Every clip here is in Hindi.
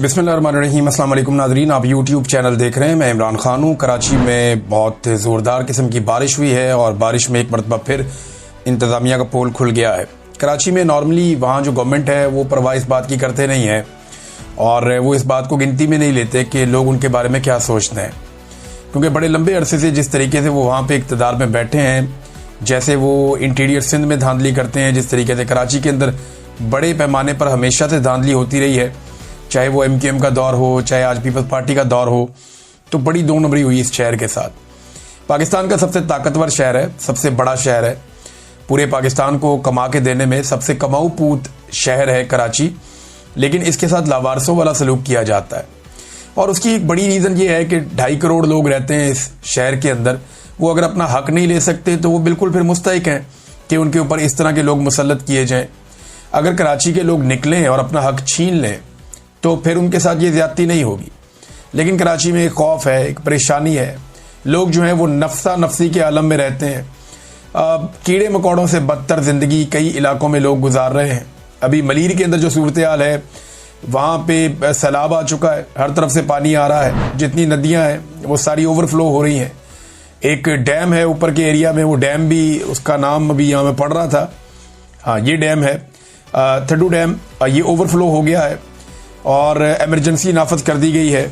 बिस्मिल्लाहिर्रहमानिर्रहीम। अस्सलाम वालेकुम नाज़रीन, आप यूट्यूब चैनल देख रहे हैं। मैं इमरान खान हूँ। कराची में बहुत ज़ोरदार किस्म की बारिश हुई है और बारिश में एक मरतबा फिर इंतज़ामिया का पोल खुल गया है। कराची में नॉर्मली वहाँ जो गवर्नमेंट है वो परवाह इस बात की करते नहीं है और वो इस बात को गिनती में नहीं लेते कि लोग उनके बारे में क्या सोचते हैं, क्योंकि बड़े लंबे अरसे से जिस तरीके से वो वहाँ पर इक़्तिदार में बैठे हैं, जैसे वो इंटीरियर सिंध में धांधली करते हैं, जिस तरीके से कराची के अंदर बड़े पैमाने पर हमेशा से धांधली होती रही है, चाहे वो MQM का दौर हो, चाहे आज पीपल्स पार्टी का दौर हो, तो बड़ी दो नंबरी हुई इस शहर के साथ। पाकिस्तान का सबसे ताकतवर शहर है, सबसे बड़ा शहर है, पूरे पाकिस्तान को कमा के देने में सबसे कमाऊ पूत शहर है कराची, लेकिन इसके साथ लावारसों वाला सलूक किया जाता है। और उसकी एक बड़ी रीज़न ये है कि 2.5 करोड़ लोग रहते हैं इस शहर के अंदर। वो अगर अपना हक नहीं ले सकते तो वो बिल्कुल फिर मुस्तहिक हैं कि उनके ऊपर इस तरह के लोग मुसल्लत किए जाएँ। अगर कराची के लोग निकलें और अपना हक छीन लें तो फिर उनके साथ ये ज़्यादती नहीं होगी। लेकिन कराची में एक खौफ है, एक परेशानी है, लोग जो हैं वो नफ्सा नफसी के आलम में रहते हैं। कीड़े मकोड़ों से बदतर ज़िंदगी कई इलाकों में लोग गुजार रहे हैं। अभी मलीर के अंदर जो सूरत हाल है, वहाँ पे सैलाब आ चुका है, हर तरफ से पानी आ रहा है, जितनी नदियाँ हैं वो सारी ओवरफ्लो हो रही हैं। एक डैम है ऊपर के एरिया में, वो डैम भी, उसका नाम अभी यहाँ में पढ़ रहा था, हाँ ये डैम है थड्डू डैम, ये ओवरफ्लो हो गया है और इमरजेंसी नाफज कर दी गई है।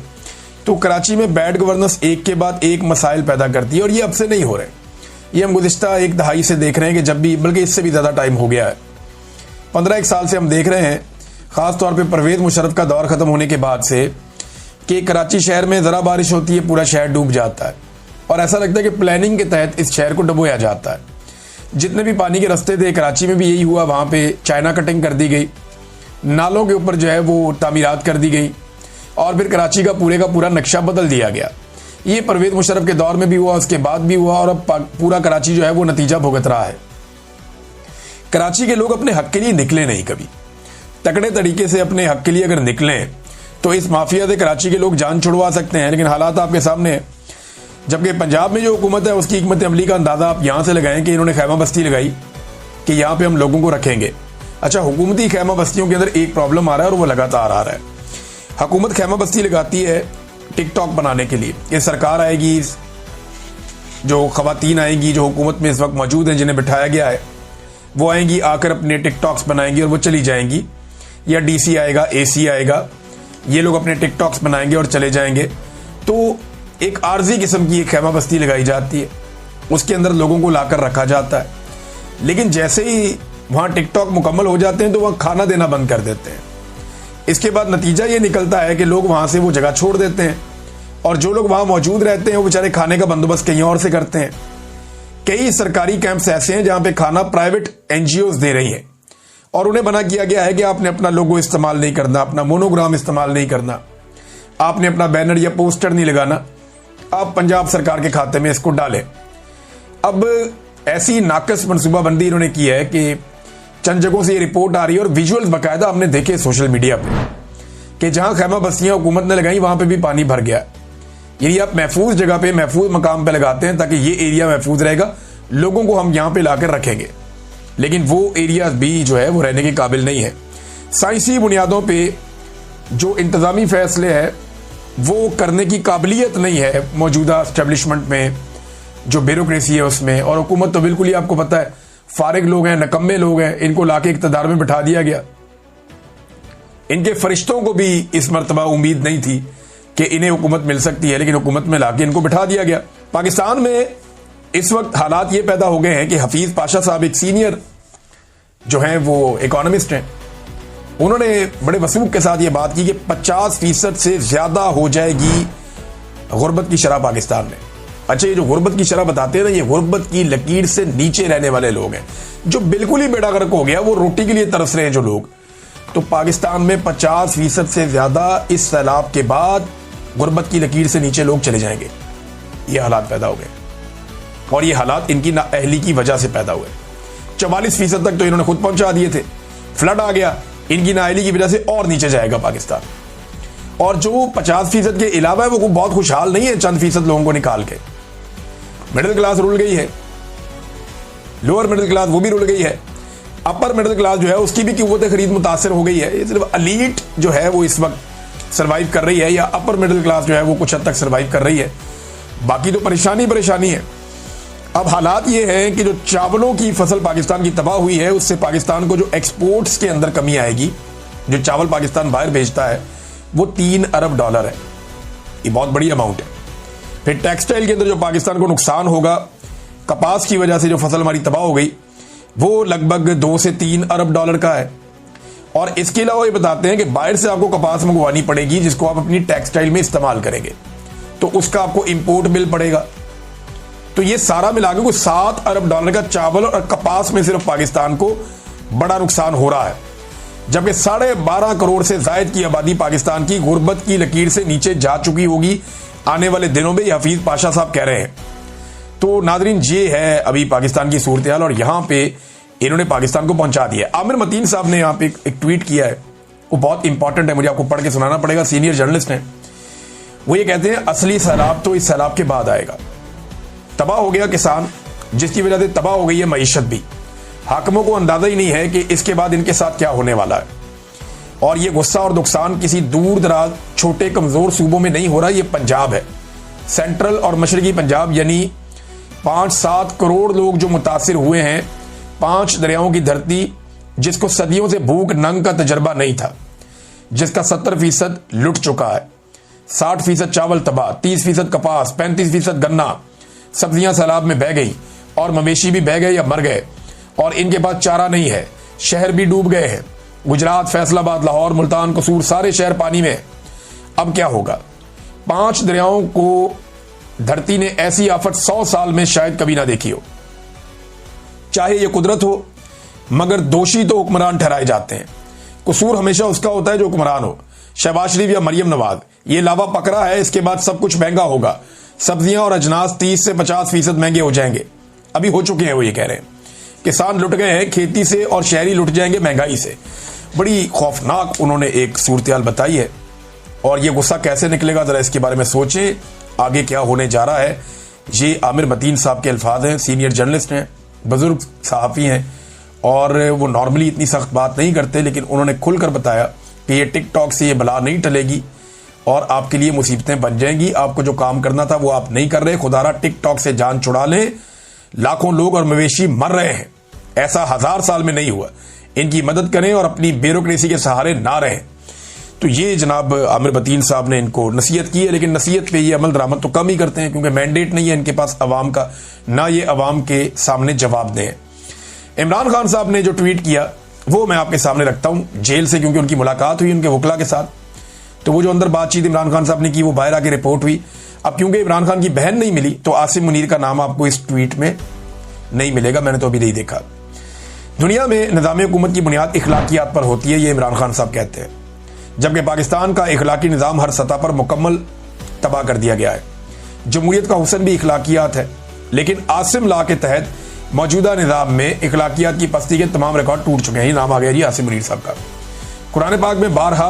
तो कराची में बैड गवर्नेंस एक के बाद एक मसाइल पैदा करती है और ये अब से नहीं हो रहे, ये हम गुज़िश्ता एक दहाई से देख रहे हैं कि जब भी, बल्कि इससे भी ज़्यादा टाइम हो गया है, 15-1 साल से हम देख रहे हैं, ख़ास तौर पे परवेज़ मुशर्रफ का दौर ख़त्म होने के बाद से, कि कराची शहर में ज़रा बारिश होती है पूरा शहर डूब जाता है और ऐसा लगता है कि प्लानिंग के तहत इस शहर को डुबोया जाता है। जितने भी पानी के रास्ते थे कराची में भी यही हुआ, वहाँ पर चाइना कटिंग कर दी गई, नालों के ऊपर जो है वो तामीरात कर दी गई और फिर कराची का पूरा नक्शा बदल दिया गया। ये परवेज़ मुशर्रफ के दौर में भी हुआ, उसके बाद भी हुआ और अब पूरा कराची जो है वो नतीजा भुगत रहा है। कराची के लोग अपने हक के लिए निकले नहीं, कभी तकड़े तरीके से अपने हक के लिए अगर निकलें तो इस माफिया से कराची के लोग जान छुड़वा सकते हैं। लेकिन हालात आपके सामने है। जबकि पंजाब में जो हुकूमत है उसकी हिकमत अमली का अंदाज़ा आप यहाँ से लगाएं कि इन्होंने खैमा बस्ती लगाई कि यहाँ पर हम लोगों को रखेंगे। अच्छा, हुकूमती खैमा बस्तियों के अंदर एक प्रॉब्लम आ रहा है और वो लगातार आ रहा है। हुकूमत खैमा बस्ती लगाती है टिकटॉक बनाने के लिए। ये सरकार आएगी, जो ख़वातीन आएंगी जो हुकूमत में इस वक्त मौजूद हैं, जिन्हें बिठाया गया है, वो आएंगी, आकर अपने टिकटॉक्स बनाएंगी और वो चली जाएंगी। या DC आएगा, AC आएगा, ये लोग अपने टिकटॉक्स बनाएंगे और चले जाएंगे। तो एक आर्जी किस्म की एक खैमा बस्ती लगाई जाती है, उसके अंदर लोगों को लाकर रखा जाता है। लेकिन जैसे ही वहाँ टिकटॉक मुकम्मल हो जाते हैं तो वहाँ खाना देना बंद कर देते हैं। इसके बाद नतीजा ये निकलता है कि लोग वहाँ से वो जगह छोड़ देते हैं और जो लोग वहाँ मौजूद रहते हैं वो बेचारे खाने का बंदोबस्त कहीं और से करते हैं। कई सरकारी कैंप्स ऐसे हैं जहाँ पे खाना प्राइवेट NGOs दे रही हैं और उन्हें मना किया गया है कि आपने अपना लोगो इस्तेमाल नहीं करना, अपना मोनोग्राम इस्तेमाल नहीं करना, आपने अपना बैनर या पोस्टर नहीं लगाना, आप पंजाब सरकार के खाते में इसको डालें। अब ऐसी नाकस मनसूबाबंदी इन्होंने की है कि चंद जगहों से ये रिपोर्ट आ रही है और विजुअल्स बाकायदा हमने देखे सोशल मीडिया पे कि जहां खैमा बस्तियां हुकूमत ने लगाई वहां पे भी पानी भर गया। यानी आप महफूज जगह पे, महफूज मकाम पे लगाते हैं ताकि ये एरिया महफूज रहेगा, लोगों को हम यहां पे लाकर रखेंगे, लेकिन वो एरिया भी जो है वो रहने के काबिल नहीं है। साइंसी बुनियादों पर जो इंतजामी फैसले है वो करने की काबिलियत नहीं है मौजूदा एस्टेब्लिशमेंट में, जो ब्यूरोक्रेसी है उसमें। और हुकूमत तो बिल्कुल ही आपको पता है फारिग लोग हैं, नकम्मे लोग हैं, इनको लाके इक़्तिदार में बिठा दिया गया। इनके फरिश्तों को भी इस मर्तबा उम्मीद नहीं थी कि इन्हें हुकूमत मिल सकती है, लेकिन हुकूमत में लाके इनको बिठा दिया गया। पाकिस्तान में इस वक्त हालात ये पैदा हो गए हैं कि हफीज पाशा साहब एक सीनियर जो हैं वो इकोनॉमिस्ट हैं, उन्होंने बड़े वसूख के साथ ये बात की कि 50% से ज्यादा हो जाएगी गुर्बत की शरह पाकिस्तान में। अच्छा, ये जो गुर्बत की शरह बताते हैं ना, ये गुर्बत की लकीर से नीचे रहने वाले लोग हैं, जो बिल्कुल ही बेड़ा गर्क हो गया, वो रोटी के लिए तरस रहे हैं जो लोग। तो पाकिस्तान में 50% से ज्यादा इस सैलाब के बाद गुर्बत की लकीर से नीचे लोग चले जाएंगे। ये हालात पैदा हो गए और ये हालात इनकी नाअहली की वजह से पैदा हुए। 44% तक तो इन्होंने खुद पहुंचा दिए थे, फ्लड आ गया, इनकी नाअहली की वजह से और नीचे जाएगा पाकिस्तान। और जो 50% के अलावा है वो बहुत खुशहाल नहीं है, चंद फीसद लोगों को निकाल के। मिडिल क्लास रुल गई है, लोअर मिडिल क्लास वो भी रुल गई है, अपर मिडिल क्लास जो है उसकी भी क़ुव्वत खरीद मुतासर हो गई है। ये सिर्फ अलीट जो है वो इस वक्त सर्वाइव कर रही है, या अपर मिडिल क्लास जो है वो कुछ हद तक सर्वाइव कर रही है। बाकी तो परेशानी है। अब हालात ये हैं कि जो चावलों की फसल पाकिस्तान की तबाह हुई है, उससे पाकिस्तान को जो एक्सपोर्ट्स के अंदर कमी आएगी। जो चावल पाकिस्तान बाहर भेजता है वो $3 अरब है। ये बहुत बड़ी अमाउंट है। फिर टेक्सटाइल के अंदर जो पाकिस्तान को नुकसान होगा कपास की वजह से, जो फसल हमारी तबाह हो गई, वो लगभग $2 से $3 अरब का है। और इसके अलावा ये बताते हैं कि बाहर से आपको कपास मंगवानी पड़ेगी जिसको आप अपनी टेक्सटाइल में इस्तेमाल करेंगे, तो उसका आपको इंपोर्ट बिल पड़ेगा। तो ये सारा मिला के $7 अरब का चावल और कपास में सिर्फ पाकिस्तान को बड़ा नुकसान हो रहा है, जबकि 12.5 करोड़ से जायद की आबादी पाकिस्तान की गुर्बत की लकीर से नीचे जा चुकी होगी आने वाले दिनों में, ये हफीज पाशा साहब कह रहे हैं। तो नाजरीन, ये है अभी पाकिस्तान की सूरत हाल, और यहां पे इन्होंने पाकिस्तान को पहुंचा दिया। आमिर मतीन साहब ने यहां पे एक ट्वीट किया है, वो बहुत इंपॉर्टेंट है, मुझे आपको पढ़ के सुनाना पड़ेगा। सीनियर जर्नलिस्ट हैं, वो ये कहते हैं असली सैलाब तो इस सैलाब के बाद आएगा। तबाह हो गया किसान, जिसकी वजह से तबाह हो गई है मईशत भी। हाकिमों को अंदाजा ही नहीं है कि इसके बाद इनके साथ क्या होने वाला है। और ये गुस्सा और नुकसान किसी दूर दराज छोटे कमजोर सूबों में नहीं हो रहा, ये पंजाब है, सेंट्रल और मशरकी पंजाब, यानी 5-7 करोड़ लोग जो मुतासिर हुए हैं। 5 दरियाओं की धरती, जिसको सदियों से भूख नंग का तजर्बा नहीं था, जिसका 70% लुट चुका है। 60% चावल तबाह, 30% कपास, 35% गन्ना, सब्जियां सैलाब में बह गई, और मवेशी भी बह गए या मर गए, और इनके पास चारा नहीं है। शहर भी डूब गए हैं, गुजरात, फैसलाबाद, लाहौर, मुल्तान, कसूर, सारे शहर पानी में। अब क्या होगा? 5 दरियाओं को धरती ने ऐसी आफत 100 साल में शायद कभी ना देखी हो। चाहे ये कुदरत हो, मगर दोषी तो हुक्मरान ठहराए जाते हैं। कसूर हमेशा उसका होता है जो हुक्मरान हो। शहबाज शरीफ या मरियम नवाज, ये लावा पकड़ा है, इसके बाद सब कुछ महंगा होगा। सब्जियां और अजनास 30 से 50% महंगे हो जाएंगे। अभी हो चुके हैं, वो ये कह रहे हैं। किसान लुट गए हैं खेती से, और शहरी लुट जाएंगे महंगाई से। बड़ी खौफनाक उन्होंने एक सूरत हाल बताई है, और ये गुस्सा कैसे निकलेगा, जरा इसके बारे में सोचें, आगे क्या होने जा रहा है। ये आमिर मतीन साहब के अल्फाज हैं, सीनियर जर्नलिस्ट हैं, बुजुर्ग सहाफ़ी हैं, और वो नॉर्मली इतनी सख्त बात नहीं करते, लेकिन उन्होंने खुलकर बताया कि ये टिकटॉक से ये बला नहीं टलेगी और आपके लिए मुसीबतें बन जाएंगी। आपको जो काम करना था वो आप नहीं कर रहे। खुदारा टिकटॉक से जान छुड़ा लें। लाखों लोग और मवेशी मर रहे हैं, ऐसा 1000 साल में नहीं हुआ। इनकी मदद करें और अपनी ब्यूरोक्रेसी के सहारे ना रहें। तो ये जनाब आमिर मतीन साहब ने इनको नसीहत की है, लेकिन नसीहत पे ये अमल दरामद तो कम ही करते हैं, क्योंकि मैंडेट नहीं है इनके पास अवाम का, ना ये अवाम के सामने जवाब दें। इमरान खान साहब ने जो ट्वीट किया वो मैं आपके सामने रखता हूं जेल से, क्योंकि उनकी मुलाकात हुई उनके वकला के साथ। तो वो जो अंदर बातचीत इमरान खान साहब ने की, वो बाहर आके रिपोर्ट हुई। अब क्योंकि इमरान खान की बहन नहीं मिली, तो आसिम मुनीर का नाम आपको इस ट्वीट में नहीं मिलेगा, मैंने तो अभी नहीं देखा। दुनिया में निज़ाम हुकूमत की बुनियाद इखलाकियात पर होती है, ये इमरान खान साहब कहते हैं, जबकि पाकिस्तान का इखलाकी निज़ाम हर सतह पर मुकम्मल तबाह कर दिया गया है। जमहूरियत का हुस्न भी इखलाकियात है, लेकिन आसिम ला के तहत मौजूदा निज़ाम में इखलाकियात की पस्ती के तमाम रिकॉर्ड टूट चुके हैं। ये नाम आ गया जी आसिम मुनीर साहब का। कुरान पाक में बारहा